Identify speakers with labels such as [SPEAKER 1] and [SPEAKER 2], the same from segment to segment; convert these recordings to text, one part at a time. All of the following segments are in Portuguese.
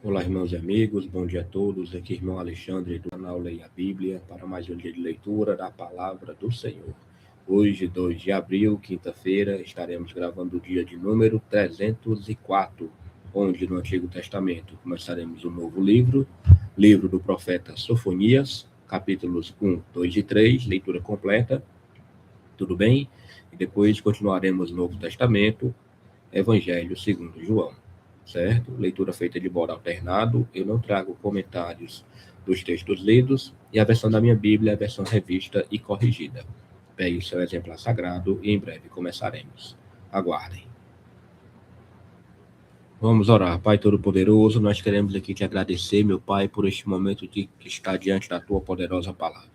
[SPEAKER 1] Olá, irmãos e amigos, bom dia a todos. Aqui, irmão Alexandre, do canal Leia a Bíblia, para mais um dia de leitura da Palavra do Senhor. Hoje, 2 de abril, quinta-feira, estaremos gravando o dia de número 304, onde no Antigo Testamento começaremos um novo livro do profeta Sofonias, capítulos 1, 2 e 3, leitura completa, tudo bem? E depois continuaremos no Novo Testamento, Evangelho segundo João. Certo? Leitura feita de modo alternado. Eu não trago comentários dos textos lidos e a versão da minha Bíblia é a versão revista e corrigida. Pegue o seu exemplar sagrado e em breve começaremos. Aguardem. Vamos orar. Pai Todo-Poderoso, nós queremos aqui te agradecer, meu Pai, por este momento que está diante da tua poderosa palavra.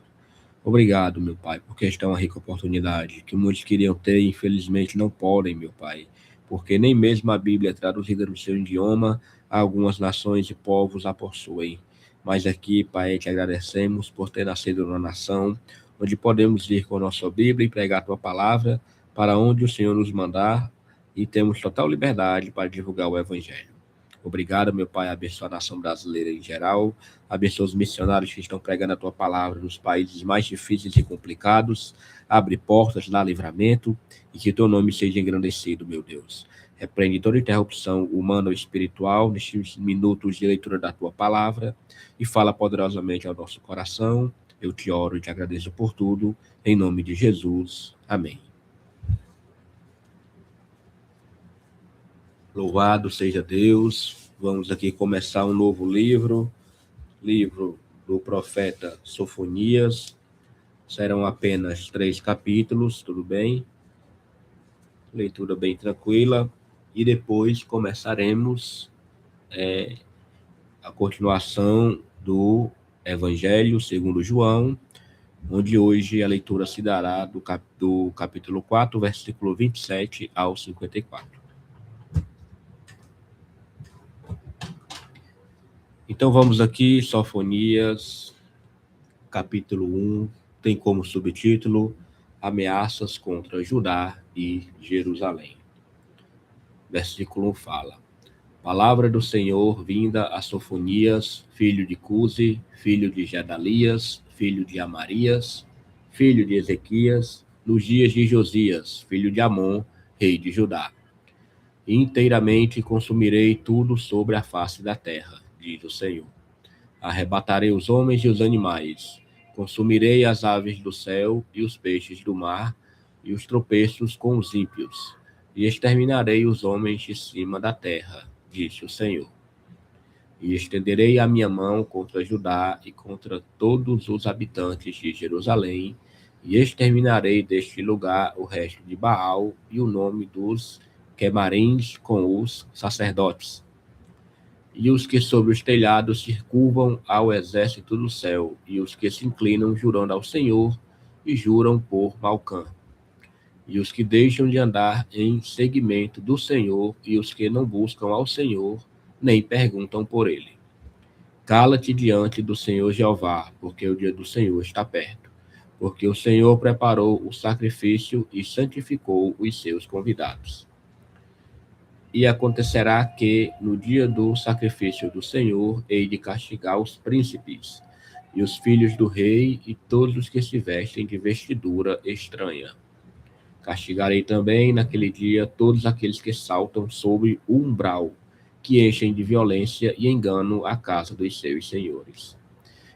[SPEAKER 1] Obrigado, meu Pai, porque esta é uma rica oportunidade que muitos queriam ter e infelizmente não podem, meu Pai, porque nem mesmo a Bíblia traduzida no seu idioma, algumas nações e povos a possuem. Mas aqui, Pai, te agradecemos por ter nascido numa nação onde podemos ir com a nossa Bíblia e pregar a tua palavra para onde o Senhor nos mandar e temos total liberdade para divulgar o Evangelho. Obrigado, meu Pai, abençoa a nação brasileira em geral, abençoa os missionários que estão pregando a tua palavra nos países mais difíceis e complicados, abre portas, dá livramento e que teu nome seja engrandecido, meu Deus. Repreende toda interrupção humana ou espiritual nestes minutos de leitura da tua palavra e fala poderosamente ao nosso coração. Eu te oro e te agradeço por tudo, em nome de Jesus. Amém. Louvado seja Deus. Vamos aqui começar um novo livro do profeta Sofonias. Serão apenas 3 capítulos, tudo bem? Leitura bem tranquila. E depois começaremos a continuação do Evangelho segundo João, onde hoje a leitura se dará do capítulo 4, versículo 27 ao 54. Então vamos aqui, Sofonias, capítulo 1, tem como subtítulo Ameaças contra Judá e Jerusalém. Versículo 1 fala: Palavra do Senhor vinda a Sofonias, filho de Cusi, filho de Gedalias, filho de Amarias, filho de Ezequias, nos dias de Josias, filho de Amon, rei de Judá. Inteiramente consumirei tudo sobre a face da terra, diz o Senhor. Arrebatarei os homens e os animais, consumirei as aves do céu e os peixes do mar, e os tropeços com os ímpios, e exterminarei os homens de cima da terra, disse o Senhor. E estenderei a minha mão contra Judá e contra todos os habitantes de Jerusalém, e exterminarei deste lugar o resto de Baal e o nome dos quemarins com os sacerdotes, e os que sobre os telhados circunvam ao exército do céu, e os que se inclinam jurando ao Senhor, e juram por Malcã, e os que deixam de andar em seguimento do Senhor, e os que não buscam ao Senhor, nem perguntam por ele. Cala-te diante do Senhor Jeová, porque o dia do Senhor está perto, porque o Senhor preparou o sacrifício e santificou os seus convidados. E acontecerá que, no dia do sacrifício do Senhor, hei de castigar os príncipes, e os filhos do rei, e todos os que se vestem de vestidura estranha. Castigarei também, naquele dia, todos aqueles que saltam sobre o umbral, que enchem de violência e engano a casa dos seus senhores.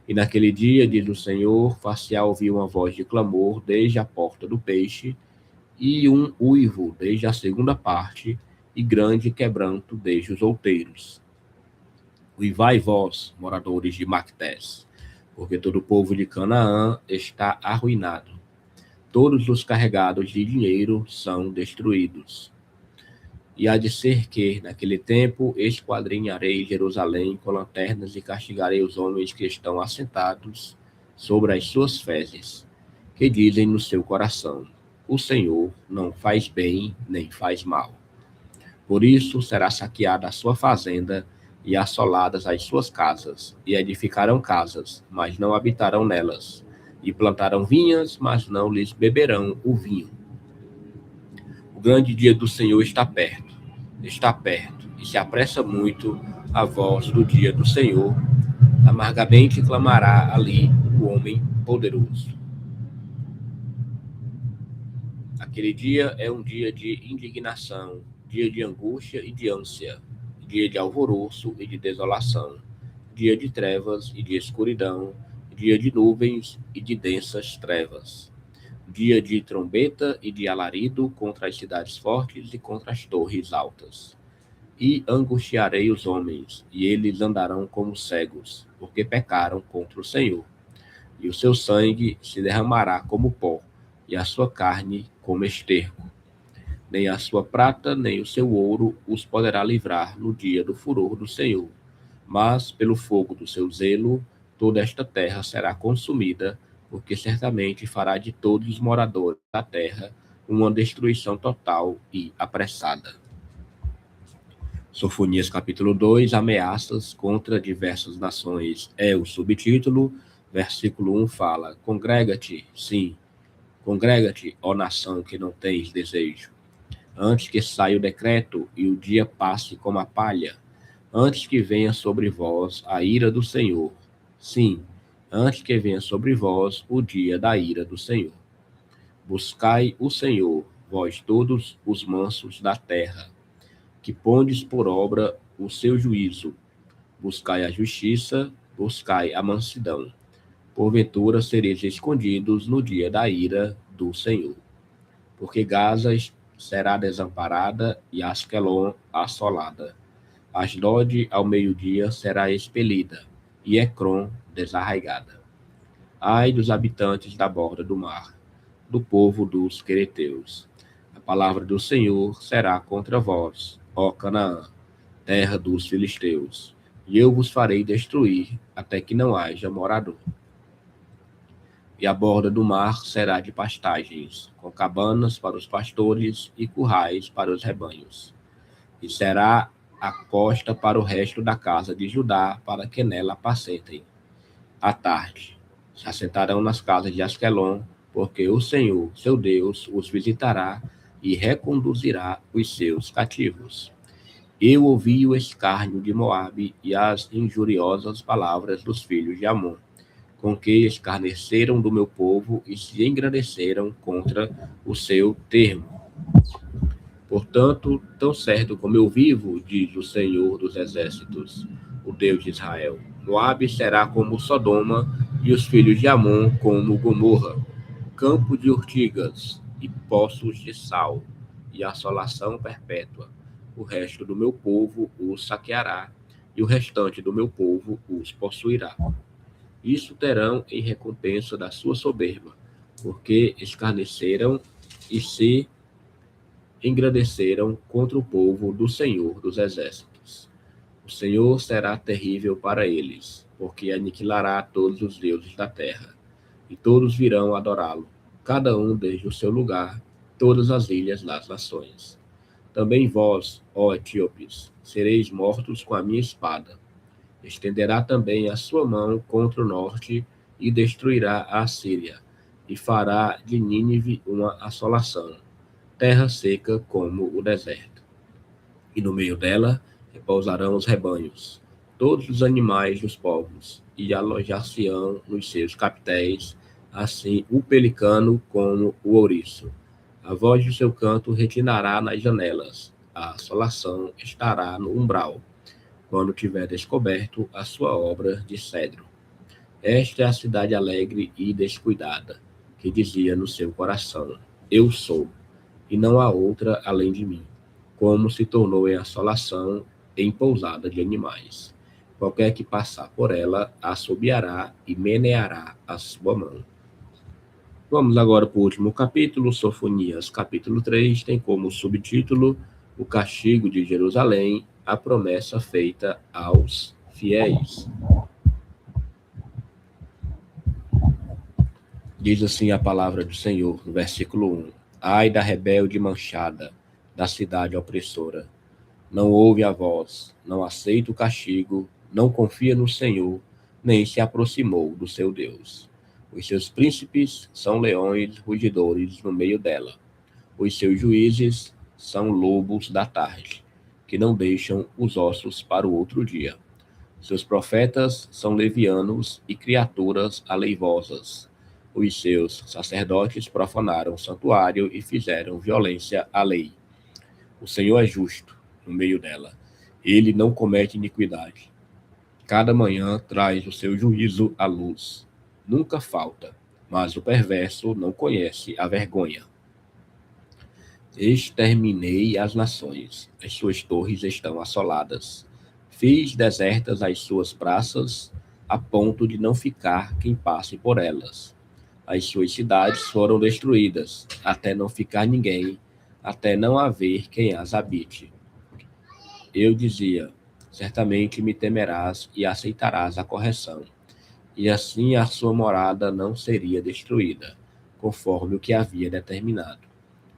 [SPEAKER 1] E naquele dia, diz o Senhor, far-se-á ouvir uma voz de clamor desde a porta do peixe, e um uivo desde a segunda parte, e grande quebranto desde os outeiros. Uivai vós, moradores de Mactés, porque todo o povo de Canaã está arruinado. Todos os carregados de dinheiro são destruídos. E há de ser que, naquele tempo, esquadrinharei Jerusalém com lanternas e castigarei os homens que estão assentados sobre as suas fezes, que dizem no seu coração: o Senhor não faz bem nem faz mal. Por isso será saqueada a sua fazenda e assoladas as suas casas, e edificarão casas, mas não habitarão nelas, e plantarão vinhas, mas não lhes beberão o vinho. O grande dia do Senhor está perto, e se apressa muito a voz do dia do Senhor, amargamente clamará ali o homem poderoso. Aquele dia é um dia de indignação, dia de angústia e de ânsia, dia de alvoroço e de desolação, dia de trevas e de escuridão, dia de nuvens e de densas trevas, dia de trombeta e de alarido contra as cidades fortes e contra as torres altas. E angustiarei os homens, e eles andarão como cegos, porque pecaram contra o Senhor. E o seu sangue se derramará como pó, e a sua carne como esterco. Nem a sua prata, nem o seu ouro os poderá livrar no dia do furor do Senhor. Mas, pelo fogo do seu zelo, toda esta terra será consumida, porque certamente fará de todos os moradores da terra uma destruição total e apressada. Sofonias capítulo 2, ameaças contra diversas nações, é o subtítulo. Versículo 1 fala: congrega-te, sim, congrega-te, ó nação que não tens desejo. Antes que saia o decreto e o dia passe como a palha, antes que venha sobre vós a ira do Senhor. Sim, antes que venha sobre vós o dia da ira do Senhor. Buscai o Senhor, vós todos os mansos da terra, que pondes por obra o seu juízo. Buscai a justiça, buscai a mansidão. Porventura sereis escondidos no dia da ira do Senhor. Porque Gaza será desamparada e Asquelon assolada. Asdod ao meio-dia será expelida, e Ecrom desarraigada. Ai dos habitantes da borda do mar, do povo dos quereteus. A palavra do Senhor será contra vós, ó Canaã, terra dos filisteus, e eu vos farei destruir, até que não haja morador. E a borda do mar será de pastagens, com cabanas para os pastores e currais para os rebanhos. E será a costa para o resto da casa de Judá, para que nela apacentem. À tarde, se assentarão nas casas de Asquelon, porque o Senhor, seu Deus, os visitará e reconduzirá os seus cativos. Eu ouvi o escárnio de Moabe e as injuriosas palavras dos filhos de Amon, com que escarneceram do meu povo e se engrandeceram contra o seu termo. Portanto, tão certo como eu vivo, diz o Senhor dos Exércitos, o Deus de Israel, Moabe será como Sodoma e os filhos de Amon como Gomorra, campo de urtigas e poços de sal, e assolação perpétua. O resto do meu povo os saqueará, e o restante do meu povo os possuirá. Isso terão em recompensa da sua soberba, porque escarneceram e se engrandeceram contra o povo do Senhor dos Exércitos. O Senhor será terrível para eles, porque aniquilará todos os deuses da terra, e todos virão adorá-lo, cada um desde o seu lugar, todas as ilhas das nações. Também vós, ó etíopes, sereis mortos com a minha espada. Estenderá também a sua mão contra o norte e destruirá a Assíria, e fará de Nínive uma assolação, terra seca como o deserto. E no meio dela repousarão os rebanhos, todos os animais dos povos, e alojar-se-ão nos seus capitéis, assim o pelicano como o ouriço. A voz do seu canto retinará nas janelas, a assolação estará no umbral, quando tiver descoberto a sua obra de cedro. Esta é a cidade alegre e descuidada, que dizia no seu coração: eu sou, e não há outra além de mim, como se tornou em assolação, em pousada de animais. Qualquer que passar por ela, assobiará e meneará a sua mão. Vamos agora para o último capítulo, Sofonias, capítulo 3, tem como subtítulo o castigo de Jerusalém, a promessa feita aos fiéis. Diz assim a palavra do Senhor, no versículo 1. Ai da rebelde manchada, da cidade opressora. Não ouve a voz, não aceita o castigo, não confia no Senhor, nem se aproximou do seu Deus. Os seus príncipes são leões rugidores no meio dela. Os seus juízes são lobos da tarde. que não deixam os ossos para o outro dia. Seus profetas são levianos e criaturas aleivosas. Os seus sacerdotes profanaram o santuário e fizeram violência à lei. O Senhor é justo no meio dela. Ele não comete iniquidade. Cada manhã traz o seu juízo à luz. Nunca falta, mas o perverso não conhece a vergonha. Exterminei as nações, as suas torres estão assoladas. Fiz desertas as suas praças, a ponto de não ficar quem passe por elas. As suas cidades foram destruídas, até não ficar ninguém, até não haver quem as habite. Eu dizia, certamente me temerás e aceitarás a correção, e assim a sua morada não seria destruída, conforme o que havia determinado.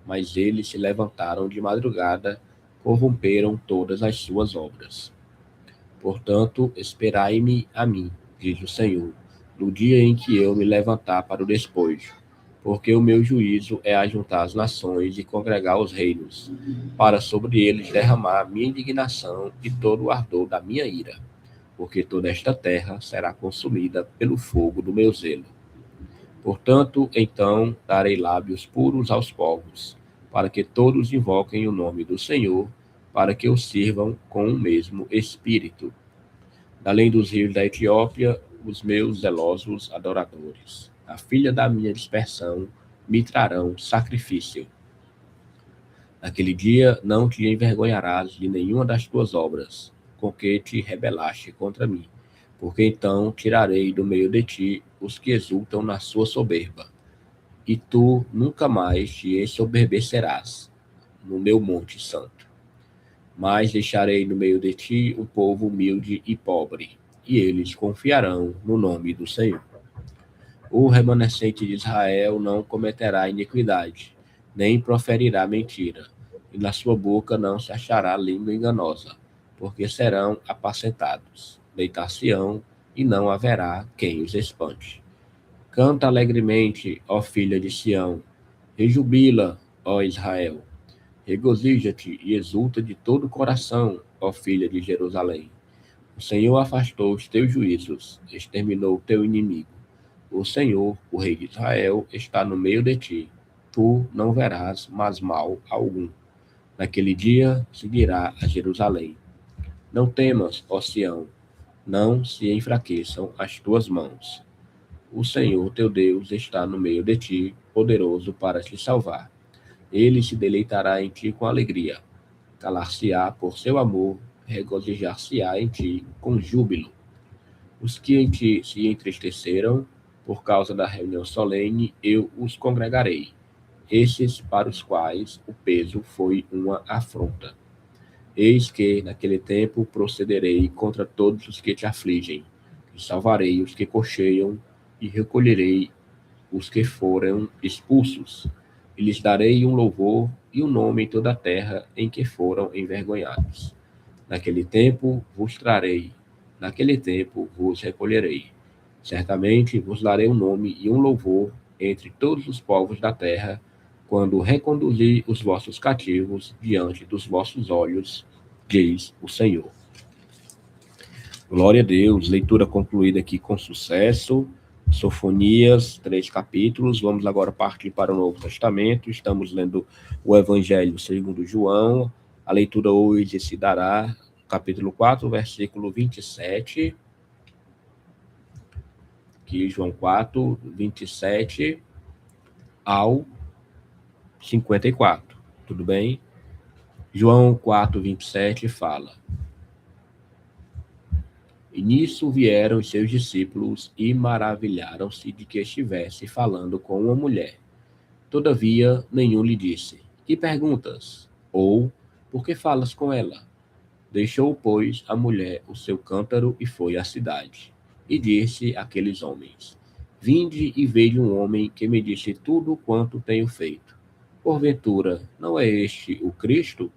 [SPEAKER 1] Mas eles se levantaram de madrugada, corromperam todas as suas obras. Portanto, esperai-me a mim, diz o Senhor, no dia em que eu me levantar para o despojo, porque o meu juízo é ajuntar as nações e congregar os reinos, para sobre eles derramar a minha indignação e todo o ardor da minha ira, porque toda esta terra será consumida pelo fogo do meu zelo. Portanto, então darei lábios puros aos povos, para que todos invoquem o nome do Senhor, para que o sirvam com o mesmo espírito. Além dos rios da Etiópia, os meus zelosos adoradores, a filha da minha dispersão, me trarão sacrifício. Naquele dia não te envergonharás de nenhuma das tuas obras, com que te rebelaste contra mim, porque então tirarei do meio de ti os que exultam na sua soberba, e tu nunca mais te ensoberbecerás no meu monte santo. Mas deixarei no meio de ti um povo humilde e pobre, e eles confiarão no nome do Senhor. O remanescente de Israel não cometerá iniquidade, nem proferirá mentira, e na sua boca não se achará língua enganosa, porque serão apacentados, deitar-se-ão, e não haverá quem os espante. Canta alegremente, ó filha de Sião, rejubila, ó Israel. Regozija-te e exulta de todo o coração, ó filha de Jerusalém. O Senhor afastou os teus juízos, exterminou o teu inimigo. O Senhor, o Rei de Israel, está no meio de ti. Tu não verás mais mal algum. Naquele dia se dirá a Jerusalém: não temas, ó Sião, não se enfraqueçam as tuas mãos. O Senhor teu Deus está no meio de ti, poderoso para te salvar. Ele se deleitará em ti com alegria. Calar-se-á por seu amor, regozijar-se-á em ti com júbilo. Os que em ti se entristeceram, por causa da reunião solene, eu os congregarei. Esses para os quais o peso foi uma afronta. Eis que, naquele tempo, procederei contra todos os que te afligem, e salvarei os que cocheiam, e recolherei os que foram expulsos, e lhes darei um louvor e um nome em toda a terra em que foram envergonhados. Naquele tempo vos trarei, naquele tempo vos recolherei. Certamente vos darei um nome e um louvor entre todos os povos da terra, quando reconduzir os vossos cativos diante dos vossos olhos, diz o Senhor. Glória a Deus, leitura concluída aqui com sucesso. Sofonias, 3 capítulos. Vamos agora partir para o Novo Testamento. Estamos lendo o Evangelho segundo João. A leitura hoje se dará capítulo 4, versículo 27. Aqui, João 4, 27 ao 54. Tudo bem? João 4, 27 fala: e nisso vieram os seus discípulos e maravilharam-se de que estivesse falando com uma mulher. Todavia, nenhum lhe disse: que perguntas? Ou, por que falas com ela? Deixou, pois, a mulher o seu cântaro e foi à cidade. E disse àqueles homens: vinde e vede um homem que me disse tudo quanto tenho feito. Porventura, não é este o Cristo?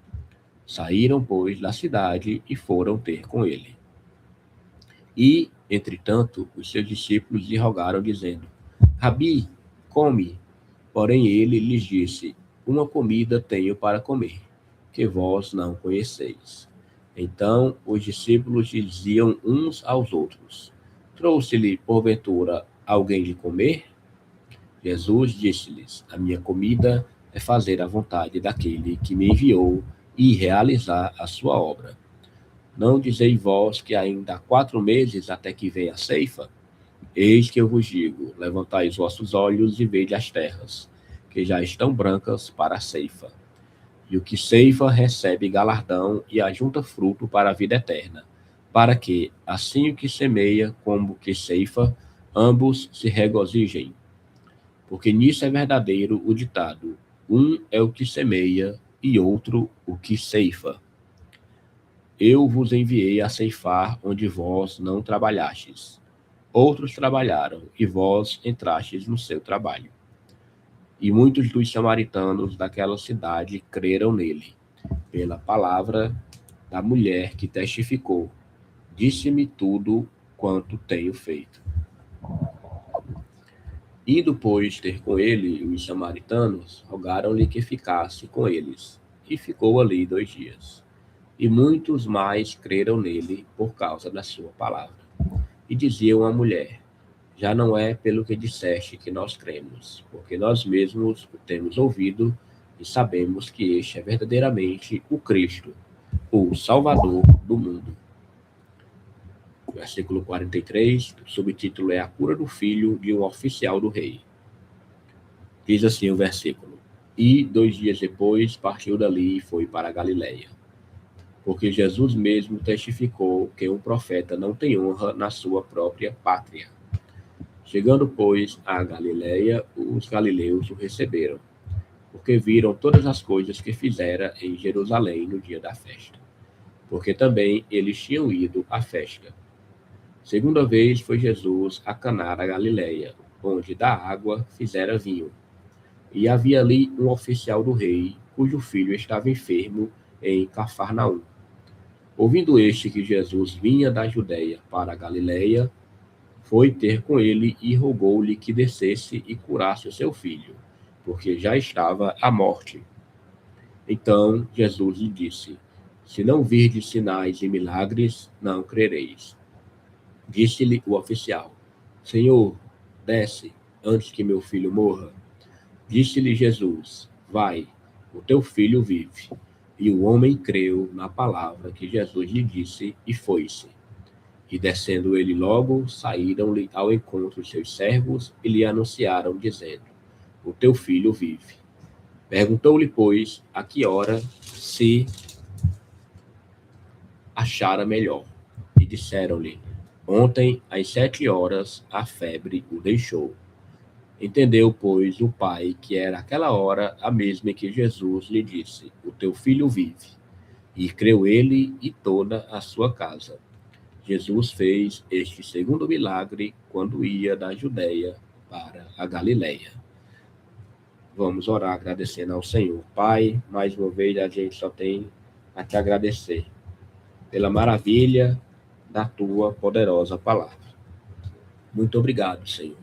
[SPEAKER 1] Saíram, pois, da cidade e foram ter com ele. E, entretanto, os seus discípulos lhe rogaram, dizendo: Rabi, come. Porém ele lhes disse: uma comida tenho para comer, que vós não conheceis. Então os discípulos diziam uns aos outros: Trouxe-lhe, porventura, alguém de comer? Jesus disse-lhes: A minha comida é fazer a vontade daquele que me enviou e realizar a sua obra. Não dizeis vós que ainda há 4 meses até que venha a ceifa? Eis que eu vos digo: levantai os vossos olhos e vede as terras, que já estão brancas para a ceifa. E o que ceifa recebe galardão e ajunta fruto para a vida eterna, para que, assim o que semeia como o que ceifa, ambos se regozijem. Porque nisso é verdadeiro o ditado: um é o que semeia e outro o que ceifa. Eu vos enviei a ceifar onde vós não trabalhastes. Outros trabalharam, e vós entrastes no seu trabalho. E muitos dos samaritanos daquela cidade creram nele, pela palavra da mulher que testificou: Disse-me tudo quanto tenho feito. Indo, pois, ter com ele os samaritanos, rogaram-lhe que ficasse com eles. E ficou ali 2 dias. E muitos mais creram nele por causa da sua palavra. E diziam à mulher: Já não é pelo que disseste que nós cremos, porque nós mesmos o temos ouvido e sabemos que este é verdadeiramente o Cristo, o Salvador do mundo. Versículo 43, o subtítulo é A Cura do Filho de um Oficial do Rei. Diz assim o versículo: E 2 dias depois partiu dali e foi para a Galiléia, porque Jesus mesmo testificou que um profeta não tem honra na sua própria pátria. Chegando, pois, à Galiléia, os galileus o receberam, porque viram todas as coisas que fizera em Jerusalém no dia da festa, porque também eles tinham ido à festa. Segunda vez foi Jesus a Caná da Galiléia, onde da água fizera vinho. E havia ali um oficial do rei, cujo filho estava enfermo em Cafarnaum. Ouvindo este que Jesus vinha da Judéia para a Galiléia, foi ter com ele e rogou-lhe que descesse e curasse o seu filho, porque já estava à morte. Então Jesus lhe disse: Se não virdes sinais e milagres, não crereis. Disse-lhe o oficial: Senhor, desce, antes que meu filho morra. Disse-lhe Jesus: Vai, o teu filho vive. E o homem creu na palavra que Jesus lhe disse e foi-se. E descendo ele logo, saíram-lhe ao encontro os seus servos e lhe anunciaram, dizendo: O teu filho vive. Perguntou-lhe, pois, a que hora se achara melhor. E disseram-lhe: Ontem, às 7 horas, a febre o deixou. Entendeu, pois, o pai que era aquela hora a mesma em que Jesus lhe disse: O teu filho vive. E creu ele e toda a sua casa. Jesus fez este segundo milagre quando ia da Judéia para a Galiléia. Vamos orar agradecendo ao Senhor. Pai, mais uma vez a gente só tem a te agradecer pela maravilha da tua poderosa palavra. Muito obrigado, Senhor,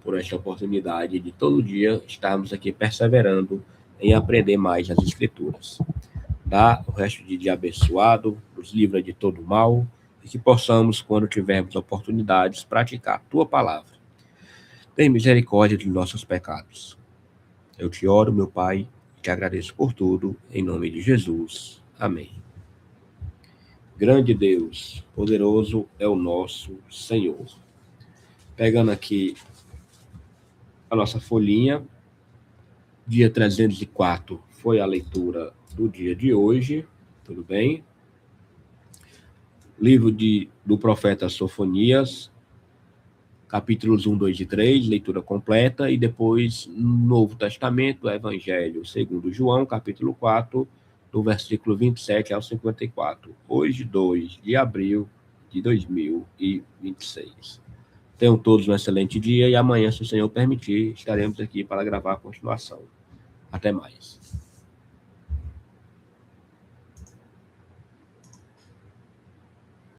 [SPEAKER 1] por esta oportunidade de todo dia estarmos aqui perseverando em aprender mais as Escrituras. Dá o resto de dia abençoado, nos livra de todo mal, e que possamos, quando tivermos oportunidades, praticar a tua palavra. Tem misericórdia de nossos pecados. Eu te oro, meu Pai, e te agradeço por tudo, em nome de Jesus. Amém. Grande Deus, poderoso é o nosso Senhor. Pegando aqui a nossa folhinha, dia 304 foi a leitura do dia de hoje, tudo bem? Livro do profeta Sofonias, capítulos 1, 2 e 3, leitura completa, e depois Novo Testamento, Evangelho segundo João, capítulo 4, do versículo 27 ao 54. Hoje, 2 de abril de 2026. Tenham todos um excelente dia e amanhã, se o Senhor permitir, estaremos aqui para gravar a continuação. Até mais.